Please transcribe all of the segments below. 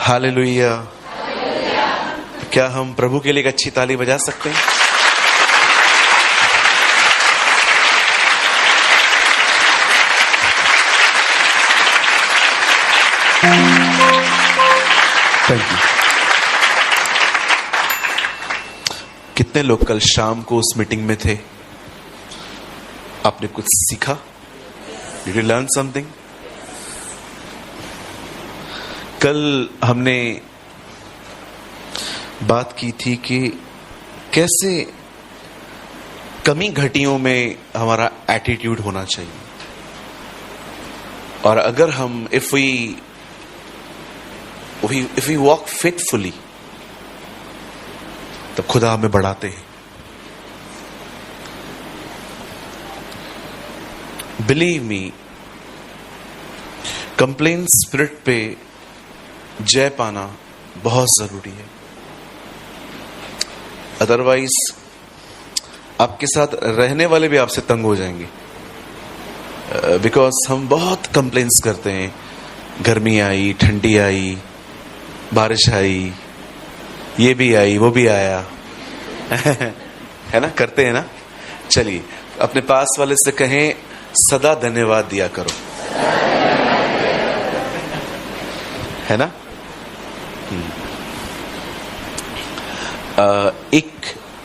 Hallelujah. क्या हम प्रभु के लिए एक अच्छी ताली बजा सकते हैं? Thank you. कितने लोग कल शाम को उस मीटिंग में थे? आपने कुछ सीखा? Did you learn something? कल हमने बात की थी कि कैसे कमी घटियों में हमारा एटीट्यूड होना चाहिए, और अगर हम if we walk faithfully तब खुदा हमें बढ़ाते हैं। बिलीव मी, कंप्लेन स्पिरिट पे जय पाना बहुत जरूरी है। अदरवाइज आपके साथ रहने वाले भी आपसे तंग हो जाएंगे, बिकॉज हम बहुत कंप्लेन्स करते हैं। गर्मी आई, ठंडी आई, बारिश आई, ये भी आई, वो भी आया है ना, करते हैं ना। चलिए अपने पास वाले से कहें, सदा धन्यवाद दिया करो, है ना। एक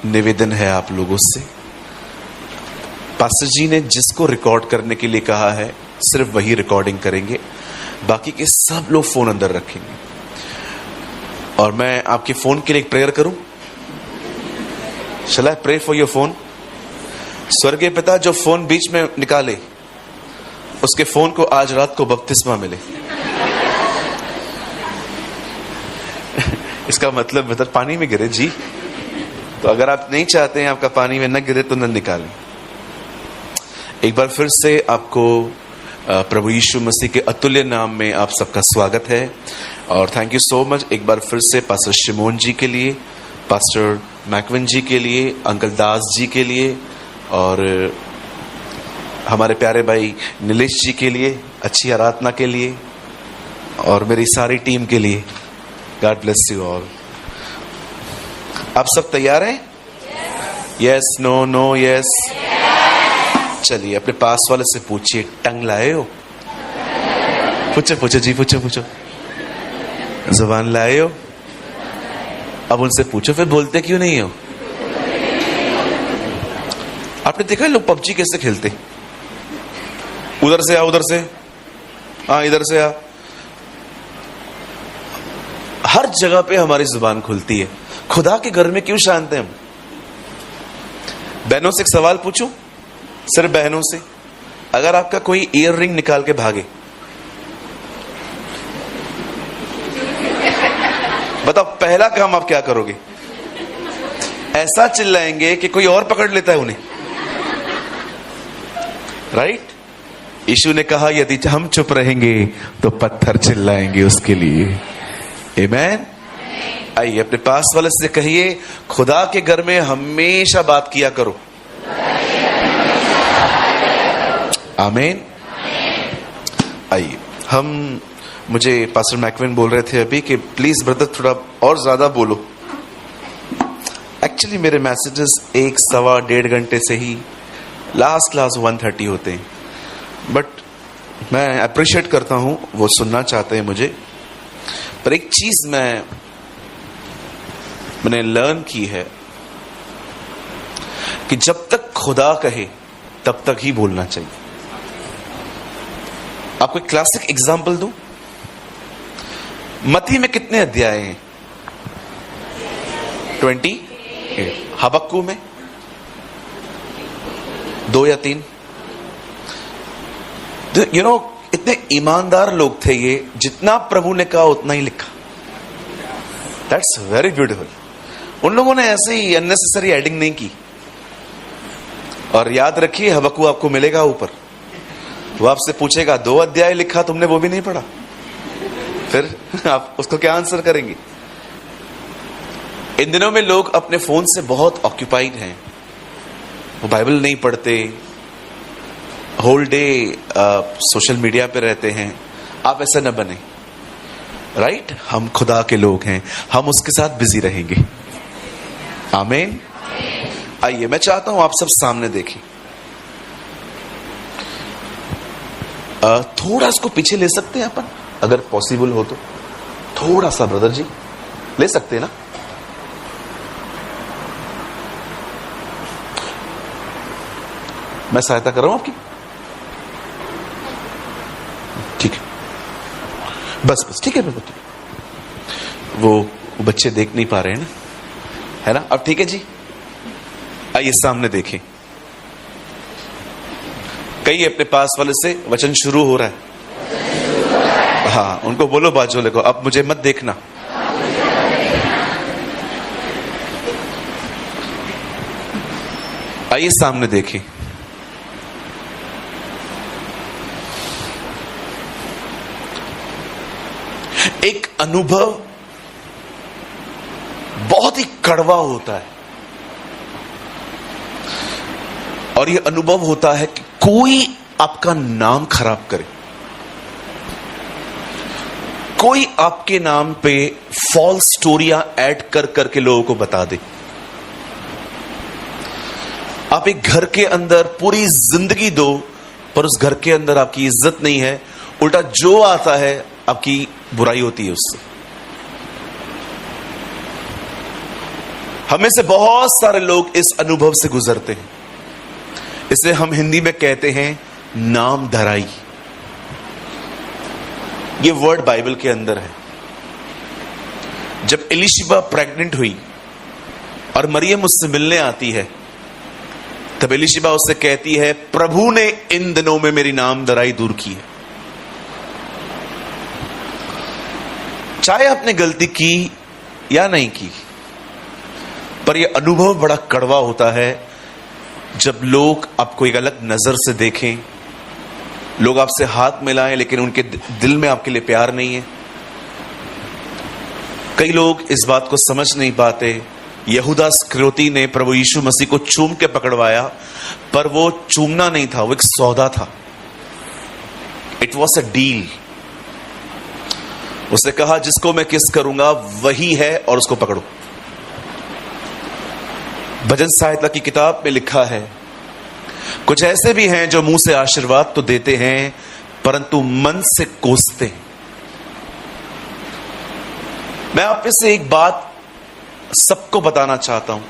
निवेदन है आप लोगों से। पास्टर जी ने जिसको रिकॉर्ड करने के लिए कहा है सिर्फ वही रिकॉर्डिंग करेंगे, बाकी के सब लोग फोन अंदर रखेंगे। और मैं आपके फोन के लिए एक प्रेयर करूं। Shall I pray for your phone? स्वर्गीय पिता, जो फोन बीच में निकाले उसके फोन को आज रात को बपतिस्मा मिले। इसका मतलब पानी में गिरे जी। तो अगर आप नहीं चाहते हैं आपका पानी में न गिरे तो न निकालें। एक बार फिर से आपको प्रभु यीशु मसीह के अतुल्य नाम में आप सबका स्वागत है, और थैंक यू सो मच एक बार फिर से पास्टर शिमोन जी के लिए, पास्टर मैकविन जी के लिए, अंकल दास जी के लिए, और हमारे प्यारे भाई नीलेश जी के लिए, अच्छी आराधना के लिए, और मेरी सारी टीम के लिए। God bless you all. आप सब तैयार हैं? Yes, no, no, yes. चलिए अपने पास वाले से पूछिए, टंग लाए हो? पूछो जी, पूछो। जुबान लाए हो? अब उनसे पूछो, फिर बोलते क्यों नहीं हो? आपने देखा लोग पबजी कैसे खेलते? उधर से आ, उधर से हाँ, इधर से आ। हर जगह पे हमारी जुबान खुलती है। खुदा के घर में क्यों शांत हैं हम? बहनों से एक सवाल पूछूं, सिर्फ बहनों से। अगर आपका कोई ईयर रिंग निकाल के भागे, बताओ पहला काम आप क्या करोगे? ऐसा चिल्लाएंगे कि कोई और पकड़ लेता है उन्हें, राइट? यीशु ने कहा यदि हम चुप रहेंगे तो पत्थर चिल्लाएंगे उसके लिए। आमीन। आइए अपने पास वाले से कहिए, खुदा के घर में हमेशा बात किया करो। आमीन। आइए मुझे पास्टर मैकविन बोल रहे थे अभी कि प्लीज ब्रदर थोड़ा और ज्यादा बोलो। एक्चुअली मेरे मैसेजेस 1, सवा, 1.5 घंटे से ही लास्ट 1:30 होते हैं, बट मैं अप्रिशिएट करता हूं, वो सुनना चाहते हैं मुझे। पर एक चीज मैंने लर्न की है कि जब तक खुदा कहे तब तक ही बोलना चाहिए। आपको एक क्लासिक एग्जांपल दूं। मत्ती में कितने अध्याय हैं? 28। हबक्कू में 2 या 3। यू नो, इतने ईमानदार लोग थे ये, जितना प्रभु ने कहा उतना ही लिखा। That's very beautiful. उन लोगों ने ऐसे ही अननेसेसरी एडिंग नहीं की। और याद रखिए, हबक्कू आपको मिलेगा ऊपर, वो आपसे पूछेगा 2 अध्याय लिखा तुमने, वो भी नहीं पढ़ा, फिर आप उसको क्या आंसर करेंगे? इन दिनों में लोग अपने फोन से बहुत ऑक्यूपाइड हैं, वो बाइबल नहीं पढ़ते, होल डे सोशल मीडिया पे रहते हैं। आप ऐसा न बने। राइट? हम खुदा के लोग हैं, हम उसके साथ बिजी रहेंगे। आमीन। आइए, मैं चाहता हूं आप सब सामने देखें। थोड़ा इसको पीछे ले सकते हैं अपन, अगर पॉसिबल हो तो। थोड़ा सा ब्रदर जी ले सकते हैं ना? मैं सहायता कर रहा हूं आपकी, ठीक है? बस ठीक है। वो बच्चे देख नहीं पा रहे हैं ना, है ना? अब ठीक है जी। आइए सामने देखें। कई अपने पास वाले से वचन शुरू हो रहा है। हाँ, उनको बोलो बाजू वाले को, अब मुझे मत देखना। आइए सामने देखें। एक अनुभव बहुत ही कड़वा होता है, और यह अनुभव होता है कि कोई आपका नाम खराब करे, कोई आपके नाम पे फॉल्स स्टोरियां ऐड कर करके लोगों को बता दे। आप एक घर के अंदर पूरी जिंदगी दो, पर उस घर के अंदर आपकी इज्जत नहीं है, उल्टा जो आता है आपकी बुराई होती है उससे। हमें से बहुत सारे लोग इस अनुभव से गुजरते हैं। इसे हम हिंदी में कहते हैं नाम धराई। ये वर्ड बाइबल के अंदर है। जब एलिशिबा प्रेग्नेंट हुई और मरियम उससे मिलने आती है, तब एलिशिबा उससे कहती है, प्रभु ने इन दिनों में मेरी नाम धराई दूर की है। चाहे आपने गलती की या नहीं की, पर यह अनुभव बड़ा कड़वा होता है जब लोग आपको एक अलग नजर से देखें, लोग आपसे हाथ मिलाएं लेकिन उनके दिल में आपके लिए प्यार नहीं है। कई लोग इस बात को समझ नहीं पाते। यहूदा इस्करियोती ने प्रभु यीशु मसीह को चूम के पकड़वाया, पर वो चूमना नहीं था, वो एक सौदा था। It was a deal. उसने कहा, जिसको मैं किस करूंगा वही है, और उसको पकड़ो। भजन संहिता की किताब में लिखा है, कुछ ऐसे भी हैं जो मुंह से आशीर्वाद तो देते हैं, परंतु मन से कोसते हैं। मैं आप में से एक बात सबको बताना चाहता हूं।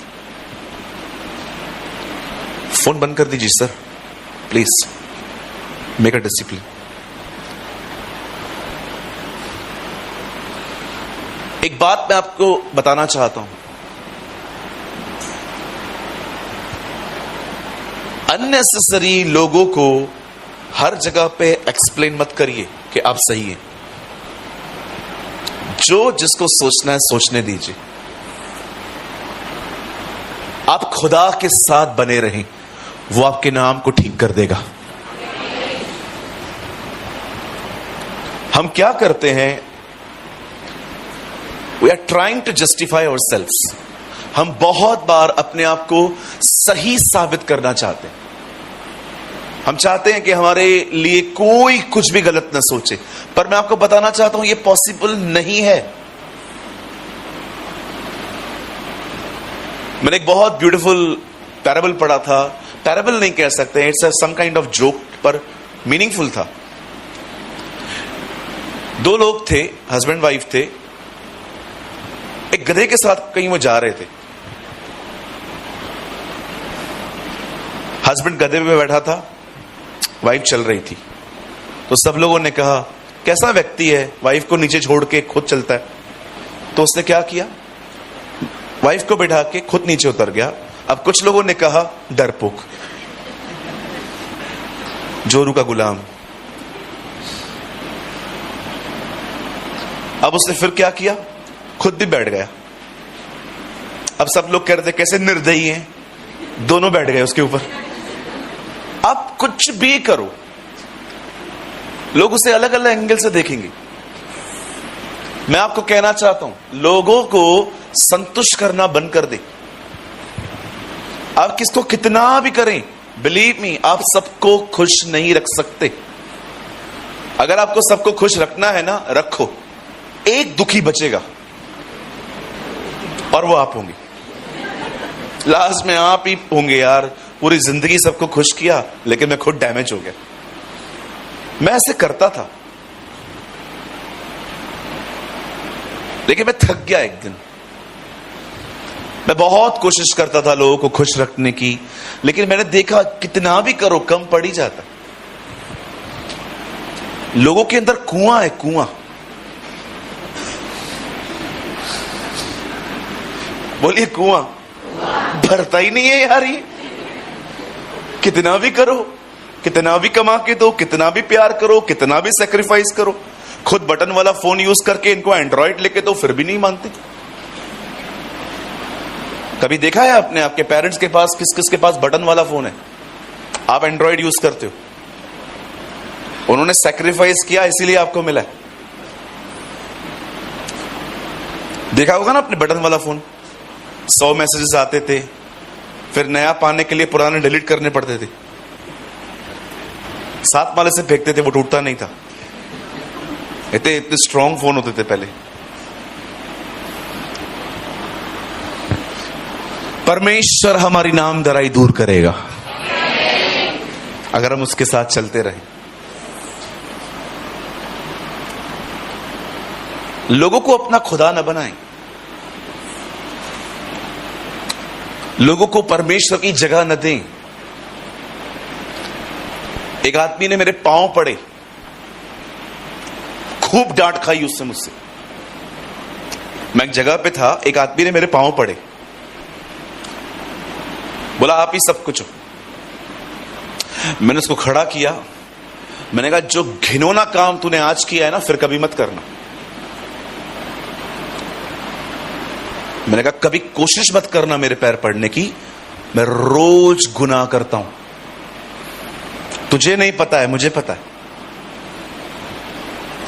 फोन बंद कर दीजिए sir, please make a discipline. एक बात मैं आपको बताना चाहता हूं। अननेसेसरी लोगों को हर जगह पे एक्सप्लेन मत करिए कि आप सही हैं। जो जिसको सोचना है सोचने दीजिए। आप खुदा के साथ बने रहें, वो आपके नाम को ठीक कर देगा। हम क्या करते हैं? We are trying to justify ourselves. हम बहुत बार अपने आप को सही साबित करना चाहते हैं। हम चाहते हैं कि हमारे लिए कोई कुछ भी गलत ना सोचे, पर मैं आपको बताना चाहता हूं, यह पॉसिबल नहीं है। मैंने एक बहुत ब्यूटीफुल पैराबल पढ़ा था। पैराबल नहीं कह सकते, it's some kind of joke, पर मीनिंगफुल था। दो लोग थे, हस्बैंड वाइफ थे। एक गधे के साथ कहीं वो जा रहे थे। हस्बैंड गधे पे बैठा था, वाइफ चल रही थी। तो सब लोगों ने कहा, कैसा व्यक्ति है, वाइफ को नीचे छोड़ के खुद चलता है। तो उसने क्या किया? वाइफ को बैठा के खुद नीचे उतर गया। अब कुछ लोगों ने कहा, डरपोक, जोरू का गुलाम। अब उसने फिर क्या किया? खुद भी बैठ गया। अब सब लोग कह रहे थे, कैसे निर्दयी हैं, दोनों बैठ गए उसके ऊपर। आप कुछ भी करो, लोग उसे अलग अलग एंगल से देखेंगे। मैं आपको कहना चाहता हूं, लोगों को संतुष्ट करना बंद कर दे। आप किसको कितना भी करें, बिलीव मी, आप सबको खुश नहीं रख सकते। अगर आपको सबको खुश रखना है ना, रखो, एक दुखी बचेगा और वो आप होंगे। लास्ट में आप ही होंगे यार, पूरी जिंदगी सबको खुश किया लेकिन मैं खुद डैमेज हो गया। मैं ऐसे करता था लेकिन मैं थक गया एक दिन। मैं बहुत कोशिश करता था लोगों को खुश रखने की, लेकिन मैंने देखा कितना भी करो कम पड़ ही जाता। लोगों के अंदर कुआं है, कुआं। बोलिए कुआं। भरता ही नहीं है यार ये। कितना भी करो, कितना भी कमा के दो, कितना भी प्यार करो, कितना भी सेक्रीफाइस करो, खुद बटन वाला फोन यूज करके इनको एंड्रॉइड लेके दो फिर भी नहीं मानते। कभी देखा है आपने आपके पेरेंट्स के पास किस किस के पास बटन वाला फोन है, आप एंड्रॉइड यूज करते हो? उन्होंने सेक्रीफाइस किया इसीलिए आपको मिला है। देखा होगा ना आपने बटन वाला फोन, 100 मैसेजेस आते थे, फिर नया पाने के लिए पुराने डिलीट करने पड़ते थे, 7 माले से फेंकते थे, वो टूटता नहीं था। इतने स्ट्रॉन्ग फोन होते थे पहले। परमेश्वर हमारी नामधराई दूर करेगा अगर हम उसके साथ चलते रहें। लोगों को अपना खुदा न बनाएं, लोगों को परमेश्वर की जगह न दें। एक आदमी ने मेरे पांव पड़े, खूब डांट खाई उससे मुझसे। मैं एक जगह पे था, एक आदमी ने मेरे पांव पड़े, बोला आप ही सब कुछ हो। मैंने उसको खड़ा किया, मैंने कहा जो घिनौना काम तूने आज किया है ना, फिर कभी मत करना। मैंने कहा कभी कोशिश मत करना मेरे पैर पड़ने की, मैं रोज गुनाह करता हूं। तुझे नहीं पता है, मुझे पता है।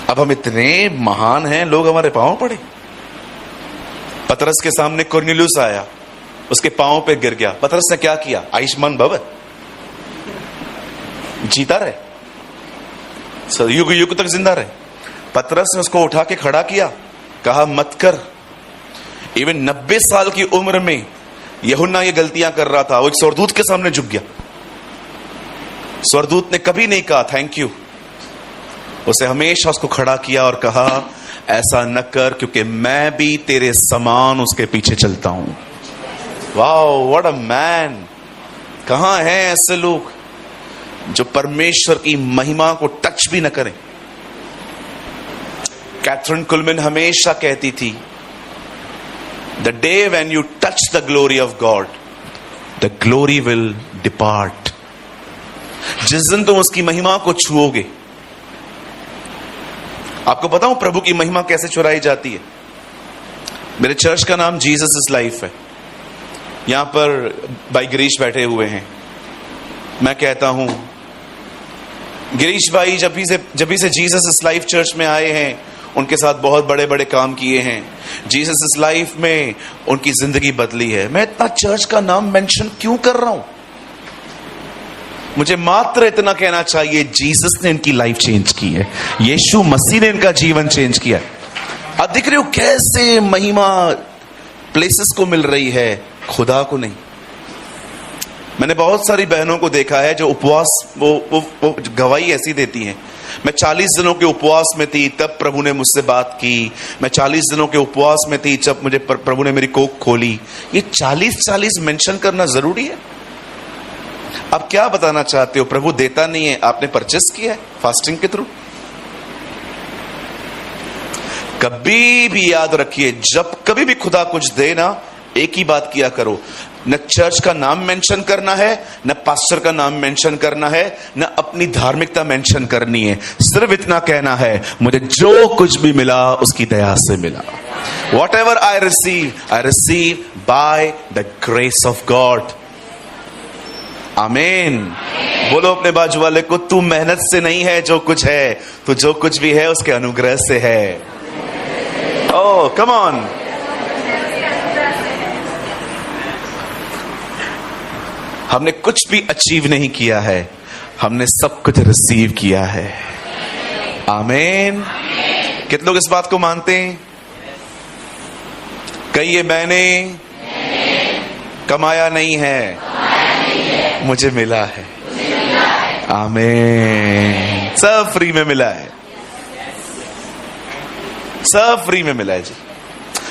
अब हम इतने महान हैं, लोग हमारे पांव पड़े। पतरस के सामने कुरनेलियुस आया, उसके पांव पे गिर गया। पतरस ने क्या किया? आयुष्मान भव, जीता रहे, युग युग तक जिंदा रहे। पतरस ने उसको उठा के खड़ा किया, कहा मत कर। इवन 90 साल की उम्र में यूहन्ना ये गलतियां कर रहा था, वो एक स्वर्गदूत के सामने झुक गया। स्वर्गदूत ने कभी नहीं कहा थैंक यू, उसे हमेशा उसको खड़ा किया और कहा ऐसा न कर, क्योंकि मैं भी तेरे समान उसके पीछे चलता हूं। Wow, what a man. कहां हैं ऐसे लोग जो परमेश्वर की महिमा को टच भी न करें? कैथरीन कुलमैन हमेशा कहती थी, the day when you touch the glory of God, the glory will depart. जिस दिन तुम उसकी महिमा को छुओगे, आपको पता हूं प्रभु की महिमा कैसे चुराई जाती है। मेरे चर्च का नाम जीसस इज लाइफ है। यहां पर भाई गिरीश बैठे हुए हैं। मैं कहता हूं गिरीश भाई जब भी से जीसस इज लाइफ चर्च में आए हैं, उनके साथ बहुत बड़े बड़े काम किए हैं। जीसस इज लाइफ में उनकी जिंदगी बदली है। मैं इतना चर्च का नाम मेंशन क्यों कर रहा हूं? मुझे मात्र इतना कहना चाहिए, जीसस ने इनकी लाइफ चेंज की है, यीशु मसीह ने इनका जीवन चेंज किया है। अब दिख रहे हो कैसे महिमा प्लेसेस को मिल रही है, खुदा को नहीं। मैंने बहुत सारी बहनों को देखा है जो उपवास वो गवाही ऐसी देती हैं, मैं 40 दिनों के उपवास में थी तब प्रभु ने मुझसे बात की, मैं 40 दिनों के उपवास में थी जब मुझे प्रभु ने मेरी कोख खोली। ये 40 मेंशन करना जरूरी है? आप क्या बताना चाहते हो? प्रभु देता नहीं है, आपने परचेस किया है फास्टिंग के थ्रू। कभी भी याद रखिए, जब कभी भी खुदा कुछ दे ना, एक ही बात किया करो, न चर्च का नाम मेंशन करना है, न पास्टर का नाम मेंशन करना है, न अपनी धार्मिकता मेंशन करनी है। सिर्फ इतना कहना है, मुझे जो कुछ भी मिला उसकी दया से मिला। Whatever I receive by the grace of God. आमीन। बोलो अपने बाजू वाले को, तू मेहनत से नहीं है जो कुछ है, तू जो कुछ भी है उसके अनुग्रह से है। ओह कम ऑन। हमने कुछ भी अचीव नहीं किया है, हमने सब कुछ रिसीव किया है। आमीन। कितने लोग इस बात को मानते हैं? कहिए, मैंने कमाया नहीं है, मुझे मिला है। आमीन। सब फ्री में मिला है, सब फ्री में मिला है जी।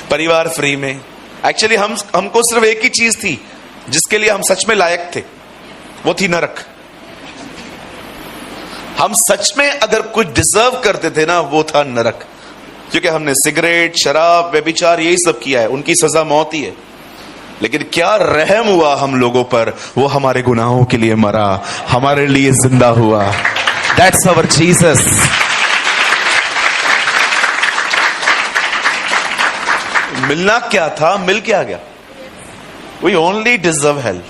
परिवार फ्री में। एक्चुअली हमको सिर्फ एक ही चीज थी जिसके लिए हम सच में लायक थे, वो थी नरक। हम सच में अगर कुछ डिजर्व करते थे ना, वो था नरक। क्योंकि हमने सिगरेट, शराब, व्यभिचार यही सब किया है, उनकी सजा मौत ही है। लेकिन क्या रहम हुआ हम लोगों पर, वो हमारे गुनाहों के लिए मरा, हमारे लिए जिंदा हुआ। That's our Jesus. मिलना क्या था, मिल क्या गया? We only deserve hell.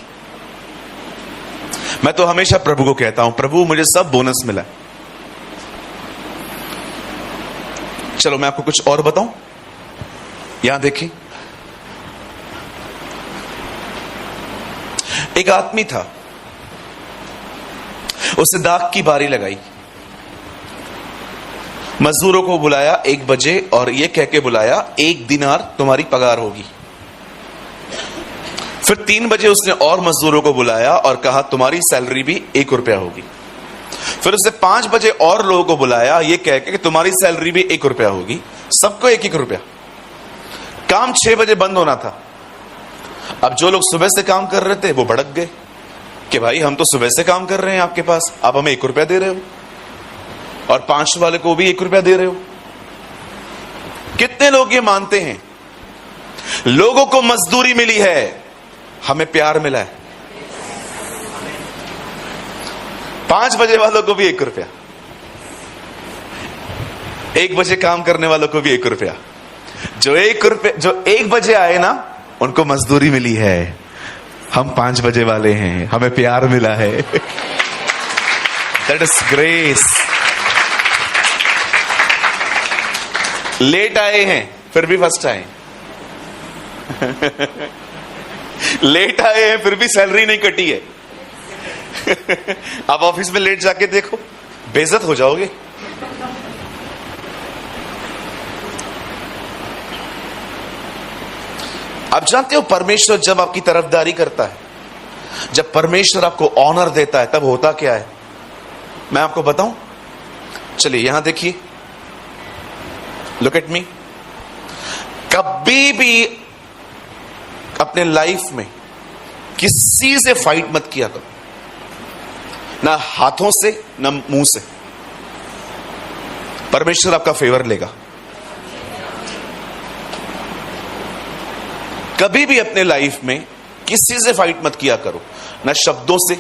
मैं तो हमेशा प्रभु को कहता हूं, प्रभु मुझे सब बोनस मिला। चलो मैं आपको कुछ और बताऊं। यहां देखिए, एक आदमी था, उसने दाख की बारी लगाई, मजदूरों को बुलाया 1 बजे और यह कह के बुलाया 1 दिनार तुम्हारी पगार होगी। फिर 3 बजे उसने और मजदूरों को बुलाया और कहा तुम्हारी सैलरी भी 1 रुपया होगी। फिर उसने 5 बजे और लोगों को बुलाया ये कह के कि तुम्हारी सैलरी भी 1 रुपया होगी, सबको 1-1 रुपया। काम 6 बजे बंद होना था। अब जो लोग सुबह से काम कर रहे थे वो भड़क गए कि भाई हम तो सुबह से काम कर रहे हैं आपके पास, आप हमें 1 रुपया दे रहे हो और 5 वाले को भी 1 रुपया दे रहे हो। कितने लोग ये मानते हैं? लोगों को मजदूरी मिली है, हमें प्यार मिला है। 5 बजे वालों को भी 1 रुपया, 1 बजे काम करने वालों को भी 1 रुपया। जो 1 बजे आए ना, उनको मजदूरी मिली है। हम 5 बजे वाले हैं, हमें प्यार मिला है। That is grace. लेट आए हैं फिर भी फर्स्ट आए। लेट आए हैं फिर भी सैलरी नहीं कटी है। आप ऑफिस में लेट जाके देखो, बेइज्जत हो जाओगे। आप जानते हो परमेश्वर जब आपकी तरफदारी करता है, जब परमेश्वर आपको ऑनर देता है, तब होता क्या है मैं आपको बताऊं। चलिए यहां देखिए, लुक एट मी। कभी भी अपने लाइफ में किसी से फाइट मत किया करो, ना हाथों से ना मुंह से। परमेश्वर आपका फेवर लेगा। कभी भी अपने लाइफ में किसी से फाइट मत किया करो, ना शब्दों से।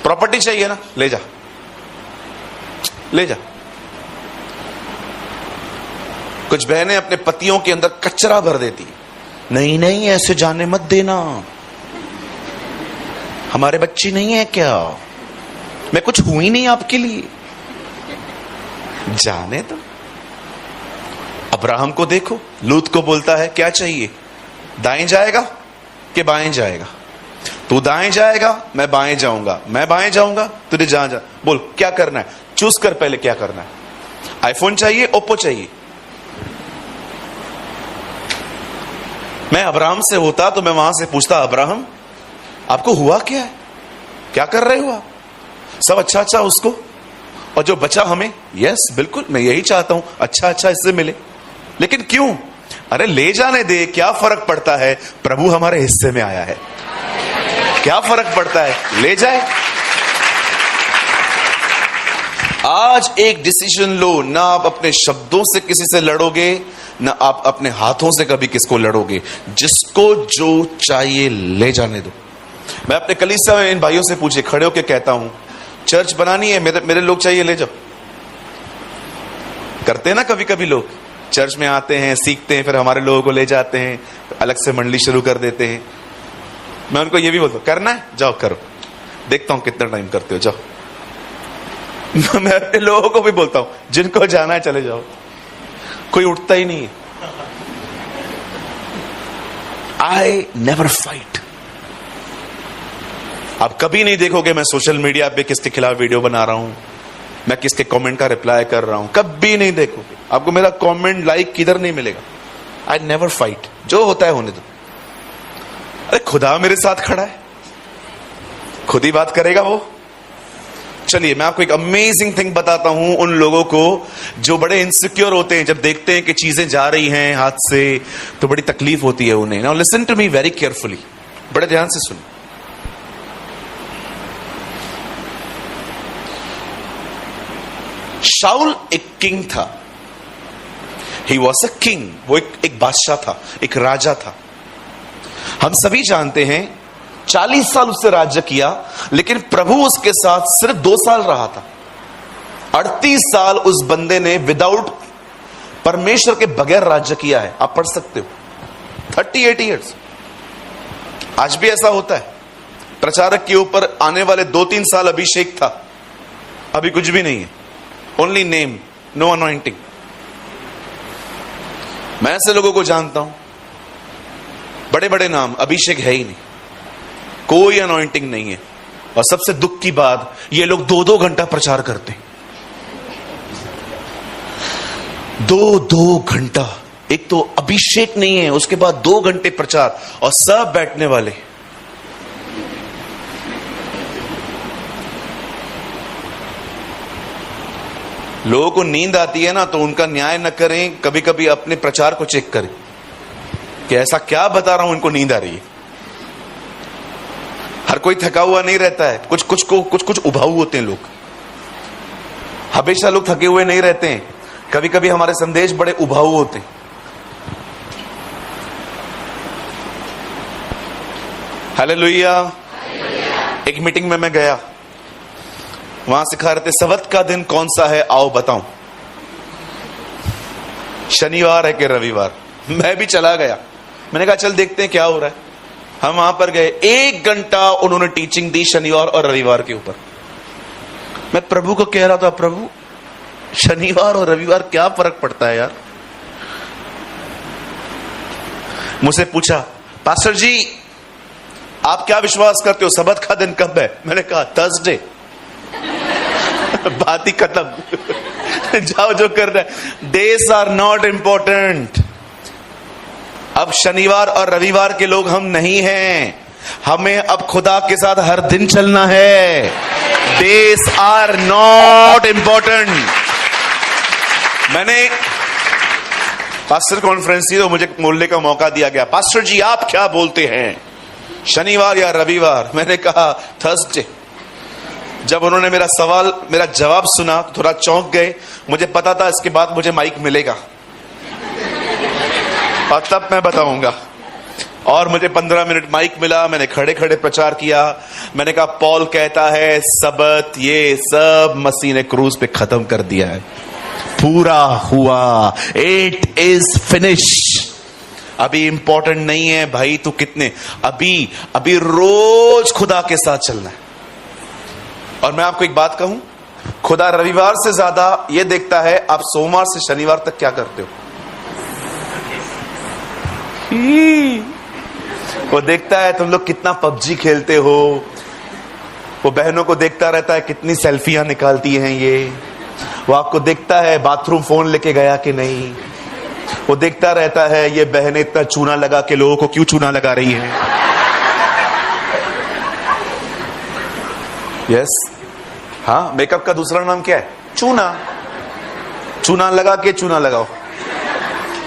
प्रॉपर्टी चाहिए ना, ले जा ले जा। कुछ बहनें अपने पतियों के अंदर कचरा भर देती, नहीं नहीं ऐसे जाने मत देना, हमारे बच्ची नहीं है क्या, मैं कुछ हुई नहीं आपके लिए, जाने तो। अब्राहम को देखो, लूत को बोलता है क्या चाहिए, दाएं जाएगा कि बाएं जाएगा? तू दाएं जाएगा, मैं बाएं जाऊंगा, मैं बाएं जाऊंगा, तुझे जहां जा बोल क्या करना है, चूज कर पहले क्या करना है। आईफोन चाहिए, ओप्पो चाहिए? मैं अब्राहम से होता तो मैं वहां से पूछता, अब्राहम आपको हुआ क्या है, क्या कर रहे हो आप? सब अच्छा अच्छा उसको, और जो बचा हमें, यस बिल्कुल मैं यही चाहता हूं, अच्छा अच्छा इससे मिले। लेकिन क्यों? अरे ले जाने दे, क्या फर्क पड़ता है, प्रभु हमारे हिस्से में आया है, क्या फर्क पड़ता है, ले जाए। आज एक डिसीजन लो, ना आप अपने शब्दों से किसी से लड़ोगे, ना आप अपने हाथों से कभी किसको लड़ोगे। जिसको जो चाहिए ले जाने दो। मैं अपने कलीसिया में इन भाइयों से पूछे खड़े होकर कहता हूं, चर्च बनानी है, मेरे लोग चाहिए ले जाओ। करते हैं ना कभी कभी लोग, चर्च में आते हैं, सीखते हैं, फिर हमारे लोगों को ले जाते हैं, अलग से मंडली शुरू कर देते हैं। मैं उनको ये भी बोलता हूं, करना है जाओ करो, देखता हूं कितना टाइम करते हो, जाओ। मैं अपने लोगों को भी बोलता हूं, जिनको जाना है चले जाओ, कोई उठता ही नहीं है। I never fight. आप कभी नहीं देखोगे मैं सोशल मीडिया पे किसके खिलाफ वीडियो बना रहा हूं, मैं किसके कमेंट का रिप्लाई कर रहा हूं, कभी नहीं देखोगे। आपको मेरा कमेंट लाइक किधर नहीं मिलेगा। आई नेवर फाइट, जो होता है होने दो। अरे खुदा मेरे साथ खड़ा है, खुद ही बात करेगा वो। चलिए मैं आपको एक अमेजिंग थिंग बताता हूं उन लोगों को जो बड़े इनसिक्योर होते हैं, जब देखते हैं कि चीजें जा रही हैं हाथ से तो बड़ी तकलीफ होती है उन्हें। Now listen to me very carefully, बड़े ध्यान से सुनो। शाऊल एक किंग था, ही वॉज अ किंग, वो एक बादशाह था, एक राजा था। हम सभी जानते हैं 40 साल उससे राज्य किया, लेकिन प्रभु उसके साथ सिर्फ 2 साल रहा था। 38 साल उस बंदे ने विदाउट परमेश्वर के बगैर राज्य किया है। आप पढ़ सकते हो, 38 ईयर्स। आज भी ऐसा होता है, प्रचारक के ऊपर आने वाले 2-3 साल अभिषेक था, अभी कुछ भी नहीं है, ओनली नेम, नो अनॉइंटिंग। मैं ऐसे लोगों को जानता हूं, बड़े बड़े नाम, अभिषेक है ही नहीं, कोई अनॉइंटिंग नहीं है। और सबसे दुख की बात, ये लोग 2-2 घंटा प्रचार करते हैं, 2-2 घंटा। एक तो अभिषेक नहीं है, उसके बाद 2 घंटे प्रचार, और सब बैठने वाले। लोगों को नींद आती है ना, तो उनका न्याय न करें, कभी कभी अपने प्रचार को चेक करें कि ऐसा क्या बता रहा हूं इनको नींद आ रही है। हर कोई थका हुआ नहीं रहता है, कुछ कुछ उबाऊ होते हैं लोग। हमेशा लोग थके हुए नहीं रहते हैं, कभी कभी हमारे संदेश बड़े उबाऊ होते हैं। हालेलुया। एक मीटिंग में मैं गया, वहां सिखा रहे थे सब्त का दिन कौन सा है, आओ बताऊं, शनिवार है कि रविवार। मैं भी चला गया, मैंने कहा चल देखते हैं क्या हो रहा है। हम वहां पर गए, 1 घंटा उन्होंने टीचिंग दी शनिवार और रविवार के ऊपर। मैं प्रभु को कह रहा था, प्रभु शनिवार और रविवार क्या फर्क पड़ता है यार। मुझसे पूछा, पास्टर जी आप क्या विश्वास करते हो, सब्त का दिन कब है? मैंने कहा थर्सडे। बात ही खत्म। जाओ जो कर रहे हैं, डेज आर नॉट इंपॉर्टेंट। अब शनिवार और रविवार के लोग हम नहीं हैं, हमें अब खुदा के साथ हर दिन चलना है। Days are not important. मैंने पास्टर कॉन्फ्रेंस थी तो मुझे बोलने का मौका दिया गया, पास्टर जी आप क्या बोलते हैं, शनिवार या रविवार? मैंने कहा थर्सडे। जब उन्होंने मेरा जवाब सुना तो थोड़ा चौंक गए। मुझे पता था इसके बाद मुझे माइक मिलेगा और तब मैं बताऊंगा। और मुझे 15 मिनट माइक मिला, मैंने खड़े खड़े प्रचार किया। मैंने कहा पॉल कहता है सबत ये सब मसीह ने क्रूज पे खत्म कर दिया है, पूरा हुआ, इट इज फिनिश। अभी इंपॉर्टेंट नहीं है भाई तू कितने, अभी रोज खुदा के साथ चलना है। और मैं आपको एक बात कहूं, खुदा रविवार से ज्यादा यह देखता है आप सोमवार से शनिवार तक क्या करते हो। वो देखता है तुम लोग कितना पबजी खेलते हो, वो बहनों को देखता रहता है कितनी सेल्फियां निकालती हैं ये, वो आपको देखता है बाथरूम फोन लेके गया कि नहीं, वो देखता रहता है ये बहनें इतना चूना लगा के लोगों को क्यों चूना लगा रही हैं। यस, हाँ, मेकअप का दूसरा नाम क्या है? चूना। चूना लगा के चूना लगाओ।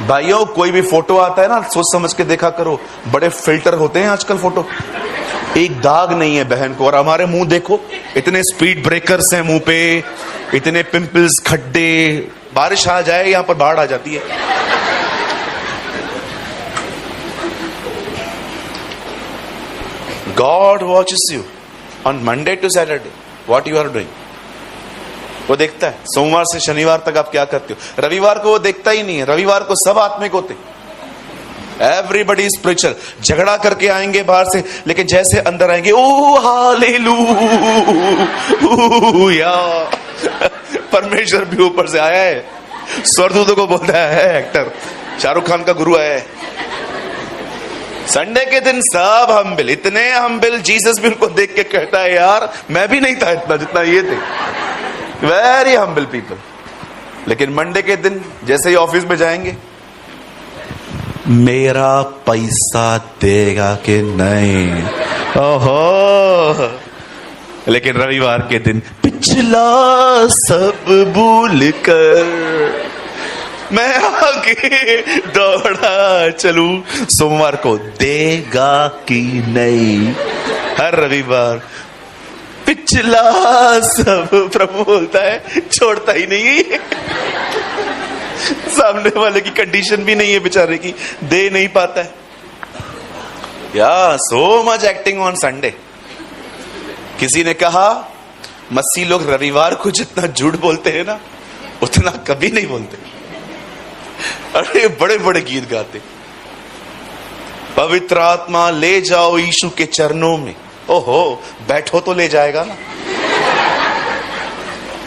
भाइयों कोई भी फोटो आता है ना, सोच समझ के देखा करो, बड़े फिल्टर होते हैं आजकल फोटो, एक दाग नहीं है बहन को। और हमारे मुंह देखो, इतने स्पीड ब्रेकर्स हैं मुंह पे, इतने पिंपल्स, खड्डे, बारिश आ जाए यहां पर बाढ़ आ जाती है। God watches you on Monday to Saturday, what you are doing. वो देखता है सोमवार से शनिवार तक आप क्या करते हो। रविवार को वो देखता ही नहीं है, रविवार को सब आत्मिक होते, एवरीबडी इज प्रीचर। झगड़ा करके आएंगे बाहर से, लेकिन जैसे अंदर आएंगे ओ हालेलुया, परमेश्वर भी ऊपर से आया है। स्वर्गदूतों को बोलता है एक्टर शाहरुख खान का गुरु आया है। संडे के दिन सब हम्बिल, इतने हम्बिल, जीसस भी उनको देख के कहता है यार मैं भी नहीं था इतना जितना ये थे। वेरी हम्बिल पीपल, लेकिन मंडे के दिन जैसे ही ऑफिस में जाएंगे, मेरा पैसा देगा कि नहीं, ओहो। लेकिन रविवार के दिन पिछला सब भूल कर मैं आगे दौड़ा चलूं, सोमवार को देगा कि नहीं। हर रविवार पिछला सब प्रभु बोलता है, छोड़ता ही नहीं। सामने वाले की कंडीशन भी नहीं है बेचारे की, दे नहीं पाता है। या so much acting on Sunday. किसी ने कहा मसीह लोग रविवार को जितना झूठ बोलते हैं ना, उतना कभी नहीं बोलते। अरे बड़े बड़े गीत गाते, पवित्र आत्मा ले जाओ यीशु के चरणों में। ओहो, बैठो तो ले जाएगा ना।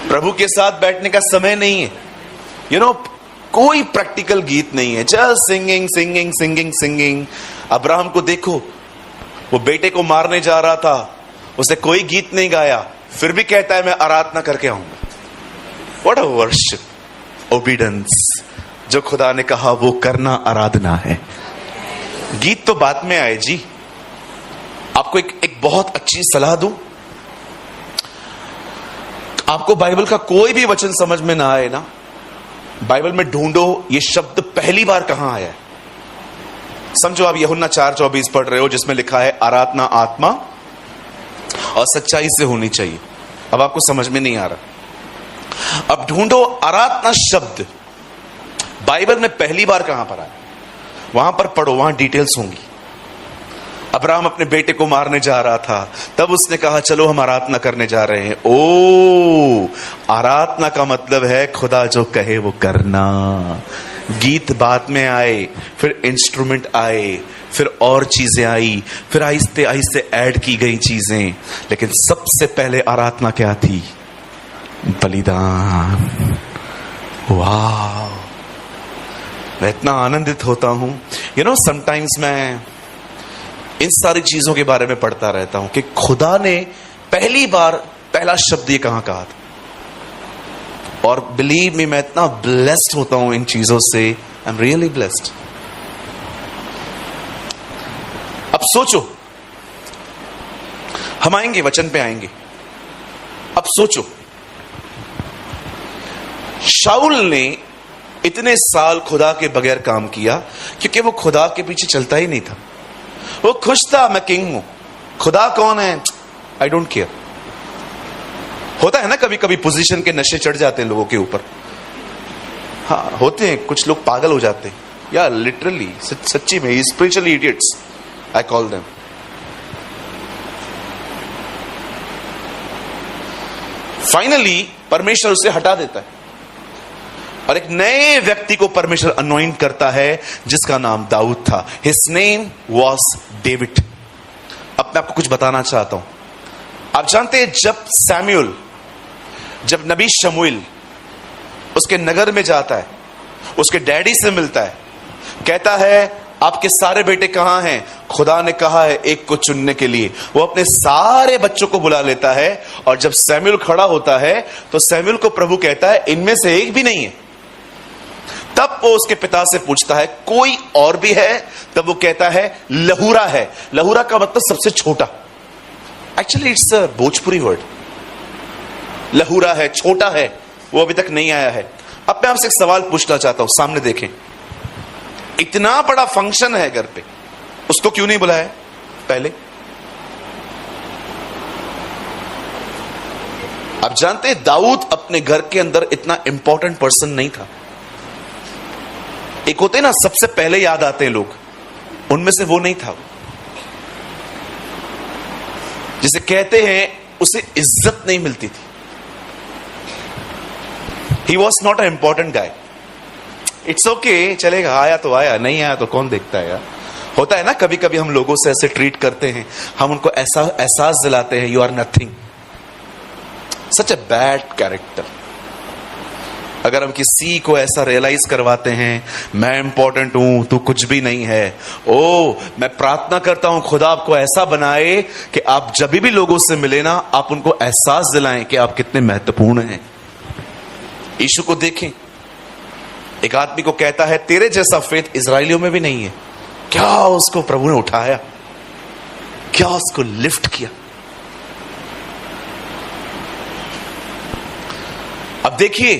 प्रभु के साथ बैठने का समय नहीं है। यू नो, कोई प्रैक्टिकल गीत नहीं है, just singing singing singing singing. Abraham को देखो, वो बेटे को मारने जा रहा था, उसने कोई गीत नहीं गाया, फिर भी कहता है मैं आराधना करके आऊंगा। What a worship, obedience. जो खुदा ने कहा वो करना आराधना है। गीत तो बाद में आए जी। आपको एक बहुत अच्छी सलाह दूं। आपको बाइबल का कोई भी वचन समझ में ना आए ना, बाइबल में ढूंढो ये शब्द पहली बार कहां आया है। समझो आप यूहन्ना 4:24 पढ़ रहे हो, जिसमें लिखा है आराधना आत्मा और सच्चाई से होनी चाहिए। अब आपको समझ में नहीं आ रहा। अब ढूंढो आराधना शब्द बाइबल में पहली बार कहां पर आया, वहां पर पढ़ो, वहां डिटेल्स होंगी। अब्राहम अपने बेटे को मारने जा रहा था, तब उसने कहा चलो हम आराधना करने जा रहे हैं। ओ, आराधना का मतलब है खुदा जो कहे वो करना। गीत बाद में आए, फिर इंस्ट्रूमेंट आए, फिर और चीजें आई, फिर आहिस्ते आहिस्ते ऐड की गई चीजें, लेकिन सबसे पहले आराधना क्या थी? बलिदान। वाह, मैं इतना आनंदित होता हूं। यू नो, समटाइम्स मैं इन सारी चीजों के बारे में पढ़ता रहता हूं कि खुदा ने पहली बार पहला शब्द ये कहां कहा था। और बिलीव मी, मैं इतना ब्लेस्ड होता हूं इन चीजों से। I am really blessed. अब सोचो, हम आएंगे, वचन पे आएंगे। अब सोचो, शाऊल ने इतने साल खुदा के बगैर काम किया क्योंकि वो खुदा के पीछे चलता ही नहीं था। वो खुश था, मैं किंग हूं, खुदा कौन है, आई डोंट केयर। होता है ना कभी कभी पोजीशन के नशे चढ़ जाते हैं लोगों के ऊपर। हाँ, होते हैं, कुछ लोग पागल हो जाते हैं, या लिटरली सच्ची में spiritually idiots I call them. Finally परमेश्वर उसे हटा देता है और एक नए व्यक्ति को परमेश्वर अनॉइंट करता है जिसका नाम दाऊद था। His name was David. अब मैं आपको कुछ बताना चाहता हूं। आप जानते हैं जब नबी शमूएल उसके नगर में जाता है, उसके डैडी से मिलता है, कहता है आपके सारे बेटे कहां हैं? खुदा ने कहा है एक को चुनने के लिए। वो अपने सारे बच्चों को बुला लेता है और जब सैमुएल खड़ा होता है तो सैमुएल को प्रभु कहता है इनमें से एक भी नहीं है। तब वो उसके पिता से पूछता है कोई और भी है? तब वो कहता है लहूरा है। लहूरा का मतलब सबसे छोटा। Actually it's a Bhojpuri word. लहूरा है, छोटा है, वो अभी तक नहीं आया है। अब मैं आपसे एक सवाल पूछना चाहता हूं, सामने देखें। इतना बड़ा फंक्शन है घर पे, उसको क्यों नहीं बुलाया पहले? आप जानते हैं दाऊद अपने घर के अंदर इतना इंपॉर्टेंट पर्सन नहीं था। एक होते ना सबसे पहले याद आते हैं लोग, उनमें से वो नहीं था। जिसे कहते हैं उसे इज्जत नहीं मिलती थी। He was not a important guy. It's okay, चलेगा, आया तो आया, नहीं आया तो कौन देखता है यार। होता है ना कभी कभी हम लोगों से ऐसे ट्रीट करते हैं, हम उनको ऐसा एहसास दिलाते हैं you are nothing. Such a bad character. अगर हम किसी को ऐसा रियलाइज करवाते हैं मैं इंपॉर्टेंट हूं, तू कुछ भी नहीं है, ओ मैं प्रार्थना करता हूं खुदा आपको ऐसा बनाए कि आप जब भी लोगों से मिले ना, आप उनको एहसास दिलाएं कि आप कितने महत्वपूर्ण हैं। यीशु को देखें, एक आदमी को कहता है तेरे जैसा फेथ इजराइलियों में भी नहीं है। क्या उसको प्रभु ने उठाया, क्या उसको लिफ्ट किया। अब देखिए,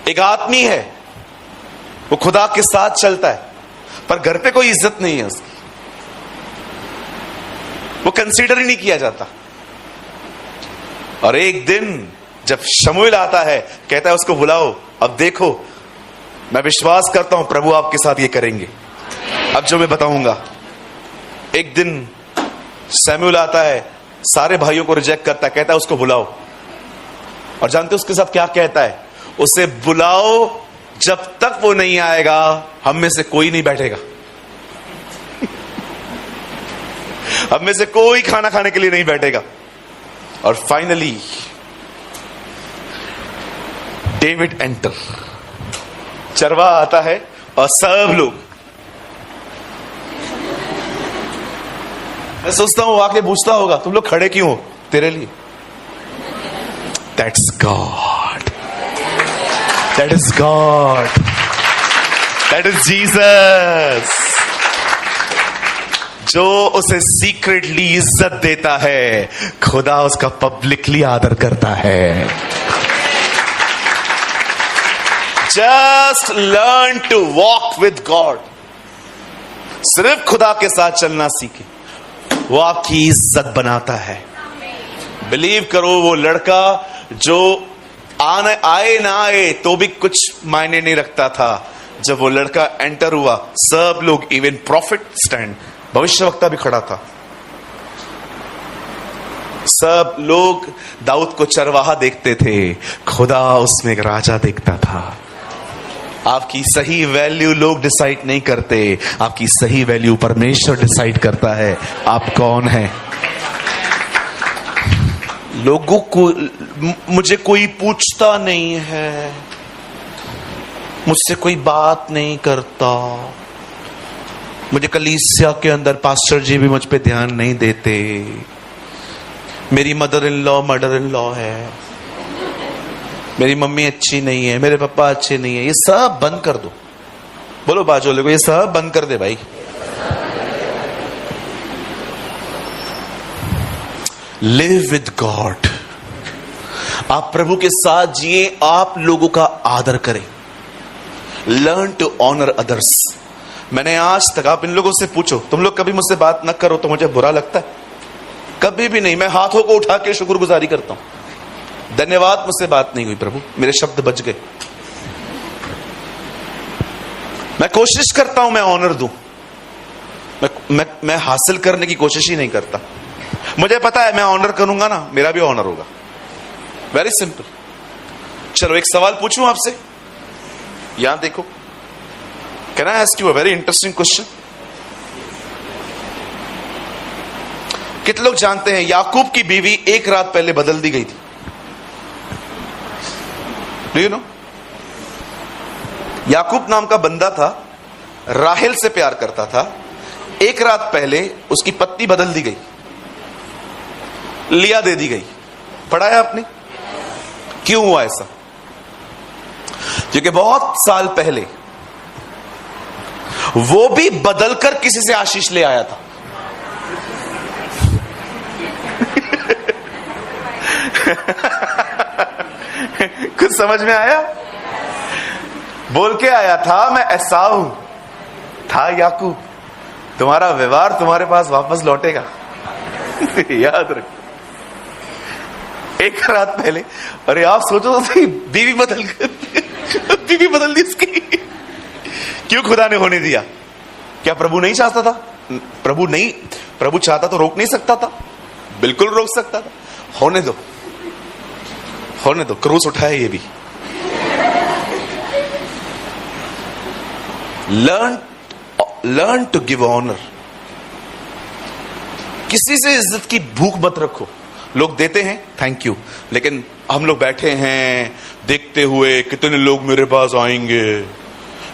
एक आदमी है, वो खुदा के साथ चलता है, पर घर पे कोई इज्जत नहीं है उसकी, वो कंसीडर ही नहीं किया जाता। और एक दिन जब शमूएल आता है, कहता है उसको बुलाओ, अब देखो मैं विश्वास करता हूं प्रभु आपके साथ ये करेंगे, अब जो मैं बताऊंगा। एक दिन शमूएल आता है, सारे भाइयों को रिजेक्ट करता है, कहता है उसको बुलाओ। और जानते उसके साथ क्या कहता है? उसे बुलाओ, जब तक वो नहीं आएगा हम में से कोई नहीं बैठेगा। हम में से कोई खाना खाने के लिए नहीं बैठेगा। और फाइनली डेविड एंटर, चरवाहा आता है और सब लोग, मैं सोचता हूं आके पूछता होगा तुम लोग खड़े क्यों हो? तेरे लिए। That's God, that is God, that is Jesus, जो उसे सीक्रेटली इज्जत देता है, खुदा उसका पब्लिकली आदर करता है। Just learn to walk with God. सिर्फ खुदा के साथ चलना सीखे, वो आपकी इज्जत बनाता है। बिलीव करो, वो लड़का जो आए ना आए तो भी कुछ मायने नहीं रखता था, जब वो लड़का एंटर हुआ, सब लोग, इवन प्रॉफिट स्टैंड, भविष्यवक्ता भी खड़ा था, सब लोग दाऊद को चरवाहा देखते थे, खुदा उसमें एक राजा देखता था। आपकी सही वैल्यू लोग डिसाइड नहीं करते, आपकी सही वैल्यू परमेश्वर डिसाइड करता है आप कौन हैं। लोगों को, मुझे कोई पूछता नहीं है, मुझसे कोई बात नहीं करता, मुझे कलीसिया के अंदर पास्टर जी भी मुझ पे ध्यान नहीं देते, मेरी मदर इन लॉ है, मेरी मम्मी अच्छी नहीं है, मेरे पापा अच्छे नहीं है, ये सब बंद कर दो। बोलो बाजू वाले को, ये सब बंद कर दे भाई। Live with God. आप प्रभु के साथ जिए, आप लोगों का आदर करें। Learn to honour others. मैंने आज तक, आप इन लोगों से पूछो, तुम लोग कभी मुझसे बात न करो तो मुझे बुरा लगता है? कभी भी नहीं। मैं हाथों को उठा के शुक्रगुजारी करता हूं, धन्यवाद मुझसे बात नहीं हुई प्रभु, मेरे शब्द बच गए। मैं कोशिश करता हूं मैं ऑनर दूं, मैं हासिल करने की कोशिश ही नहीं करता। मुझे पता है मैं ऑनर करूंगा ना, मेरा भी ऑनर होगा। Very simple. चलो एक सवाल पूछूं आपसे, यहां देखो। Can I ask you a very interesting question? कितने लोग जानते हैं याकूब की बीवी एक रात पहले बदल दी गई थी? Do you know? याकूब नाम का बंदा था, राहेल से प्यार करता था, एक रात पहले उसकी पत्नी बदल दी गई, लिया दे दी गई। पढ़ा है आपने? क्यों हुआ ऐसा? क्योंकि बहुत साल पहले वो भी बदलकर किसी से आशीष ले आया था। कुछ समझ में आया? बोल के आया था मैं एसाऊ था याकूब, तुम्हारा व्यवहार तुम्हारे पास वापस लौटेगा। याद रख, एक रात पहले। अरे आप सोचो तो बीवी बदल दी इसकी। क्यों खुदा ने होने दिया? क्या प्रभु नहीं चाहता था? प्रभु चाहता तो रोक नहीं सकता था? बिल्कुल रोक सकता था। होने दो, क्रूस उठाए ये भी। Learn to give honour. किसी से इज्जत की भूख मत रखो। लोग देते हैं, थैंक यू, लेकिन हम लोग बैठे हैं देखते हुए कितने लोग मेरे पास आएंगे,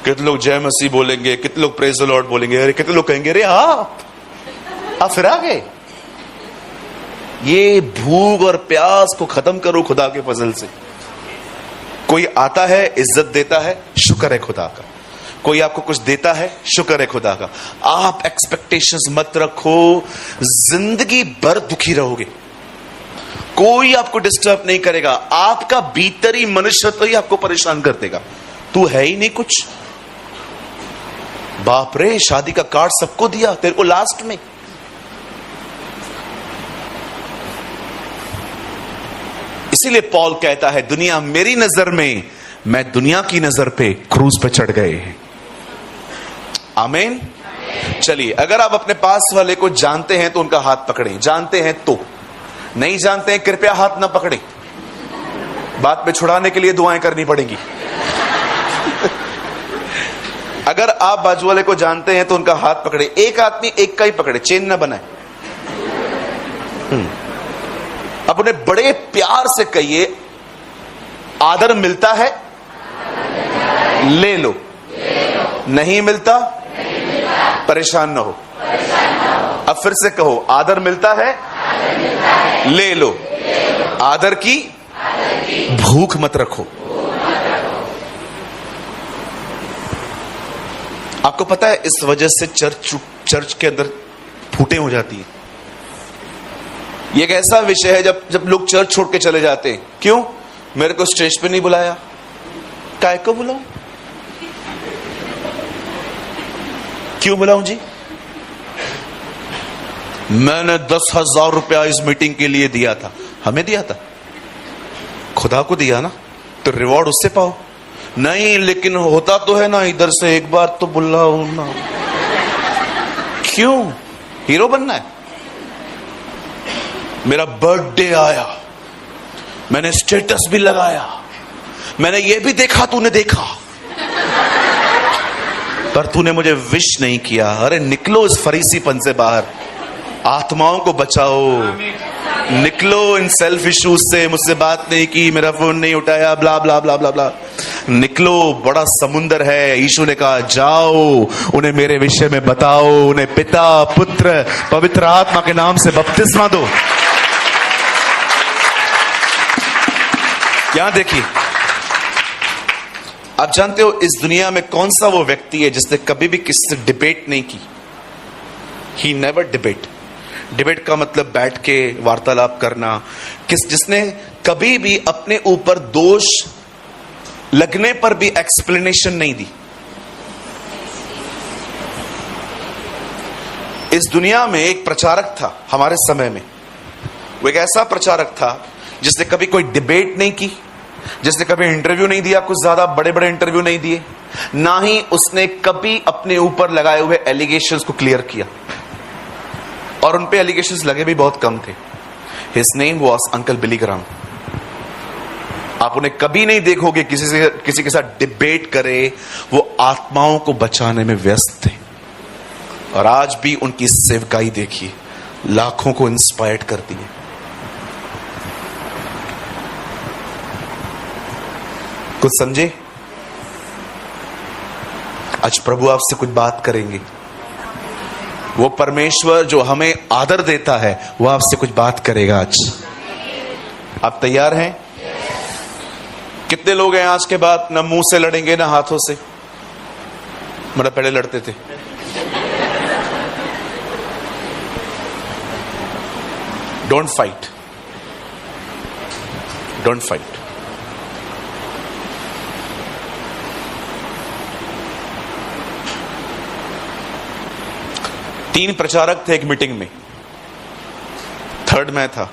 कितने लोग जय मसीह बोलेंगे, कितने लोग प्रेज द लॉर्ड बोलेंगे, अरे कितने लोग कहेंगे अरे आप फिर आ गए। ये भूख और प्यास को खत्म करो खुदा के फजल से। कोई आता है, इज्जत देता है, शुक्र है खुदा का। कोई आपको कुछ देता है, शुक्र है खुदा का। आप एक्सपेक्टेशंस मत रखो, जिंदगी भर दुखी रहोगे। कोई आपको डिस्टर्ब नहीं करेगा, आपका भीतरी मनुष्यत्व ही आपको परेशान कर देगा। तू है ही नहीं कुछ। बाप रे, शादी का कार्ड सबको दिया, तेरे को लास्ट में। इसीलिए पॉल कहता है, दुनिया मेरी नजर में, मैं दुनिया की नजर पे क्रूज पे चढ़ गए हैं। आमीन। चलिए, अगर आप अपने पास वाले को जानते हैं तो उनका हाथ पकड़ें, जानते हैं तो। नहीं जानते हैं कृपया हाथ ना पकड़ें, बात में छुड़ाने के लिए दुआएं करनी पड़ेंगी। अगर आप बाजू वाले को जानते हैं तो उनका हाथ पकड़े। एक आदमी एक का ही पकड़े, चेन ना बनाए। अब उन्हें बड़े प्यार से कहिए, आदर मिलता है, ले लो। नहीं मिलता, परेशान ना हो। अब फिर से कहो, आदर मिलता है, ले लो। आदर की भूख मत रखो। आपको पता है, इस वजह से चर्च के अंदर फूटें हो जाती है। ये एक ऐसा विषय है, जब लोग चर्च छोड़ के चले जाते हैं। क्यों? मेरे को स्टेज पे नहीं बुलाया, काय को बुलाऊं? क्यों बुलाऊं जी? मैंने 10,000 रुपया इस मीटिंग के लिए दिया था। हमें दिया था? खुदा को दिया ना, तो रिवॉर्ड उससे पाओ। नहीं, लेकिन होता तो है ना, इधर से एक बार तो बुलाओ ना। क्यों? हीरो बनना है? मेरा बर्थडे आया, मैंने स्टेटस भी लगाया, मैंने ये भी देखा तूने देखा, पर तूने मुझे विश नहीं किया। अरे निकलो इस फरीसीपन से बाहर, आत्माओं को बचाओ। निकलो इन सेल्फ इश्यूज से, मुझसे बात नहीं की, मेरा फोन नहीं उठाया, ब्ला ब्ला ब्ला ब्ला ब्ला। निकलो, बड़ा समुंदर है। यीशु ने कहा, जाओ उन्हें मेरे विषय में बताओ, उन्हें पिता, पुत्र, पवित्र आत्मा के नाम से बपतिस्मा दो। यहां देखिए, आप जानते हो इस दुनिया में कौन सा वो व्यक्ति है जिसने कभी भी किसी से डिबेट नहीं की? He never debate. डिबेट का मतलब बैठ के वार्तालाप करना। जिसने कभी भी अपने ऊपर दोष लगने पर भी एक्सप्लेनेशन नहीं दी। इस दुनिया में एक प्रचारक था हमारे समय में, वो एक ऐसा प्रचारक था जिसने कभी कोई डिबेट नहीं की, जिसने कभी इंटरव्यू नहीं दिया, कुछ ज्यादा बड़े बड़े इंटरव्यू नहीं दिए, ना ही उसने कभी अपने ऊपर लगाए हुए एलिगेशंस को क्लियर किया। और उन पे एलिगेशंस लगे भी बहुत कम थे। His name was uncle Billy Graham. आप उन्हें कभी नहीं देखोगे किसी के साथ डिबेट करे। वो आत्माओं को बचाने में व्यस्त थे, और आज भी उनकी सेवकाई देखिए, लाखों को इंस्पायर्ड करती है। कुछ समझे? आज प्रभु आपसे कुछ बात करेंगे। वो परमेश्वर जो हमें आदर देता है, वो आपसे कुछ बात करेगा आज। आप तैयार हैं? कितने लोग हैं आज के बाद ना मुंह से लड़ेंगे ना हाथों से? मतलब पहले लड़ते थे। Don't fight, don't fight. तीन प्रचारक थे एक मीटिंग में, थर्ड मैं था।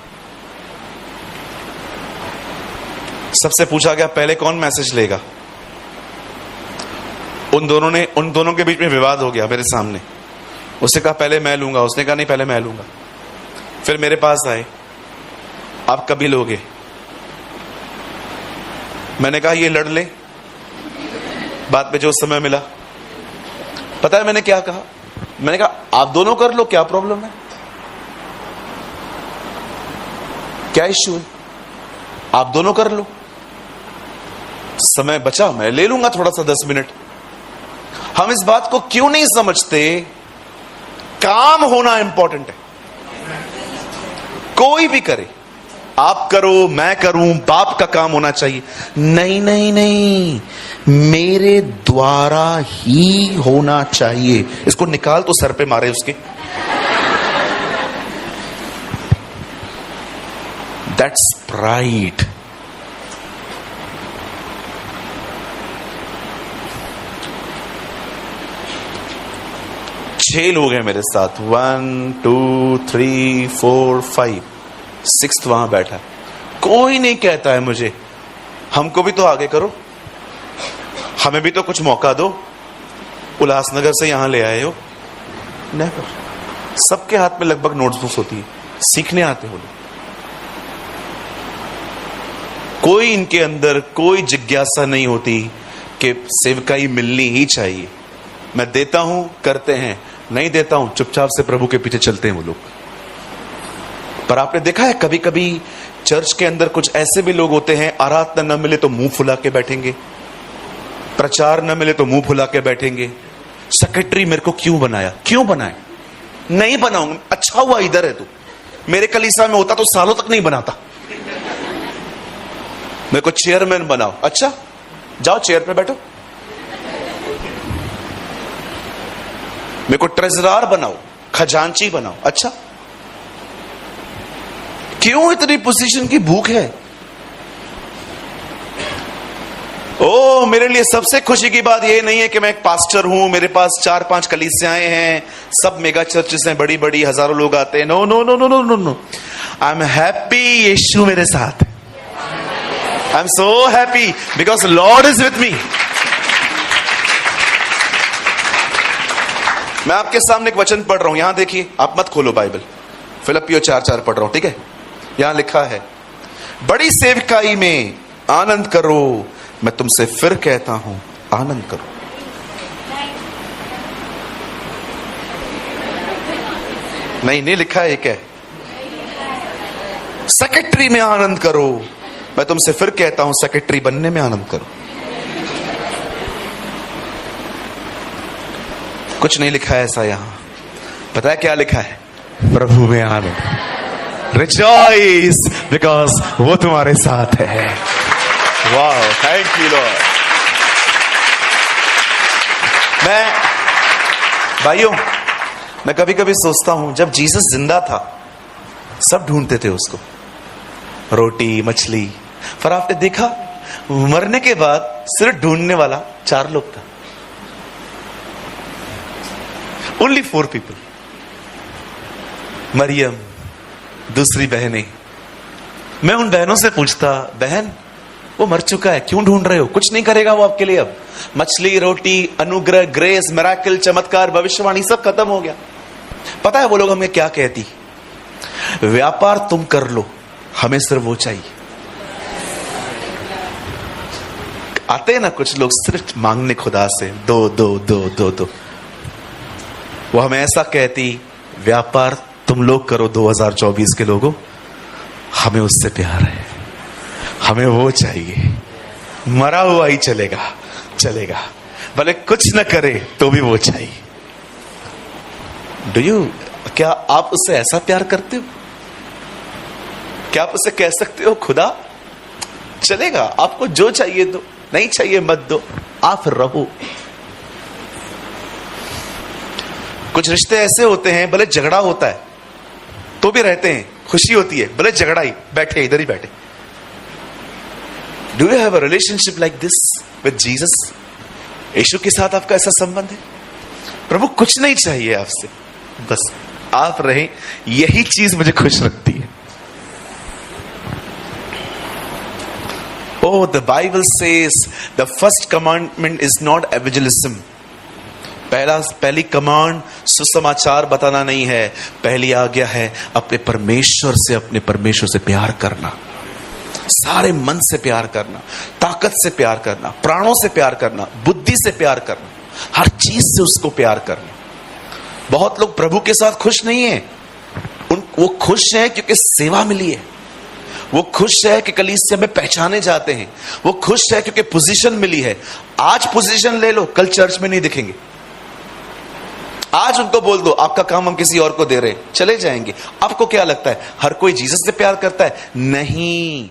सबसे पूछा गया, पहले कौन मैसेज लेगा? उन दोनों के बीच में विवाद हो गया मेरे सामने। उसने कहा पहले मैं लूंगा, उसने कहा नहीं पहले मैं लूंगा। फिर मेरे पास आए, आप कभी लोगे? मैंने कहा ये लड़ ले, बाद में जो समय मिला। पता है मैंने क्या कहा? मैंने कहा आप दोनों कर लो, क्या प्रॉब्लम है, क्या इश्यू है, आप दोनों कर लो, समय बचा, मैं ले लूंगा थोड़ा सा 10 मिनट। हम इस बात को क्यों नहीं समझते? काम होना इंपॉर्टेंट है। कोई भी करे, आप करो, मैं करूं, बाप का काम होना चाहिए। नहीं नहीं नहीं, मेरे द्वारा ही होना चाहिए। इसको निकाल तो सर पे मारे उसके। That's pride. छह लोग हैं मेरे साथ, 1 2 3 4 5, 6 वहां बैठा। कोई नहीं कहता है मुझे हमको भी तो आगे करो, हमें भी तो कुछ मौका दो, उल्लासनगर से यहां ले आए हो। नेवर। सबके हाथ में लगभग नोटबुक्स होती है, सीखने आते हो लोग। कोई इनके अंदर कोई जिज्ञासा नहीं होती कि सेवकाई मिलनी ही चाहिए। मैं देता हूं, करते हैं, नहीं देता हूं, चुपचाप से प्रभु के पीछे चलते हैं वो लोग। पर आपने देखा है कभी कभी चर्च के अंदर कुछ ऐसे भी लोग होते हैं, आराधना न मिले तो मुंह फुला के बैठेंगे, प्रचार न मिले तो मुंह फुला के बैठेंगे। सेक्रेटरी मेरे को क्यों बनाया? क्यों बनाए? नहीं बनाऊंगा। अच्छा हुआ इधर है तू, मेरे कलीसिया में होता तो सालों तक नहीं बनाता। मेरे को चेयरमैन बनाओ। अच्छा जाओ चेयर पे बैठो। मेरे को ट्रेजरार बनाओ, खजांची बनाओ। अच्छा क्यों इतनी पोजीशन की भूख है? ओ, मेरे लिए सबसे खुशी की बात यह नहीं है कि मैं एक पास्टर हूं, मेरे पास 4-5 कलीसियाएं हैं, सब मेगा चर्चेस हैं, बड़ी बड़ी, हजारों लोग आते हैं। No no no no no no no, I am happy यीशु मेरे साथ। I am so happy because Lord is with me. मैं आपके सामने एक वचन पढ़ रहा हूं, यहां देखिए, आप मत खोलो बाइबल, फिलिप्पियों 4:4 पढ़ रहा हूं, ठीक है? यहां लिखा है, बड़ी सेवकाई में आनंद करो, मैं तुमसे फिर कहता हूं आनंद करो। नहीं लिखा है, एक है सेक्रेटरी में आनंद करो, मैं तुमसे फिर कहता हूं सेक्रेटरी बनने में आनंद करो। कुछ नहीं लिखा है ऐसा यहां। पता है क्या लिखा है? प्रभु में आनंद। रिजॉइस बिकॉज वो तुम्हारे साथ है। वाह, थैंक यू लॉर्ड। भाइयों, मैं कभी कभी सोचता हूं, जब जीसस जिंदा था सब ढूंढते थे उसको, रोटी मछली, पर आपने देखा मरने के बाद सिर्फ ढूंढने वाला 4 लोग था। Only 4 people। मरियम, दूसरी बहनें। मैं उन बहनों से पूछता, बहन वो मर चुका है, क्यों ढूंढ रहे हो? कुछ नहीं करेगा वो आपके लिए अब। मछली, रोटी, अनुग्रह, ग्रेस, मिराकल, चमत्कार, भविष्यवाणी सब खत्म हो गया। पता है वो लोग हमें क्या कहती? व्यापार तुम कर लो, हमें सिर्फ वो चाहिए। आते हैं ना कुछ लोग सिर्फ मांगने खुदा से, दो दो दो दो दो। वो हमें ऐसा कहती, व्यापार तुम लोग करो 2024 के लोगों, हमें उससे प्यार है, हमें वो चाहिए। मरा हुआ ही चलेगा, चलेगा, भले कुछ न करे तो भी वो चाहिए। क्या आप उससे ऐसा प्यार करते हो? क्या आप उससे कह सकते हो, खुदा चलेगा, आपको जो चाहिए दो, नहीं चाहिए मत दो, आप रहो। कुछ रिश्ते ऐसे होते हैं, भले झगड़ा होता है तो भी रहते हैं, खुशी होती है, भले झगड़ा ही, बैठे इधर ही बैठे। Do you have a relationship like this with Jesus? यीशु के साथ आपका ऐसा संबंध है? प्रभु कुछ नहीं चाहिए आपसे, बस आप रहें, यही चीज मुझे खुश रखती है। Oh, the Bible says the first commandment is not evangelism। पहली कमांड सुसमाचार बताना नहीं है, पहली आज्ञा है अपने परमेश्वर से प्यार करना, सारे मन से प्यार करना, ताकत से प्यार करना, प्राणों से प्यार करना, बुद्धि से प्यार करना, हर चीज से उसको प्यार करना। बहुत लोग प्रभु के साथ खुश नहीं है, वो खुश हैं क्योंकि सेवा मिली है, वो खुश है कि कलीसिया में पहचाने जाते हैं, वो खुश है क्योंकि पोजीशन मिली है। आज पोजीशन ले लो, कल चर्च में नहीं दिखेंगे। आज उनको बोल दो आपका काम हम किसी और को दे रहे हैं, चले जाएंगे। आपको क्या लगता है हर कोई जीसस से प्यार करता है? नहीं।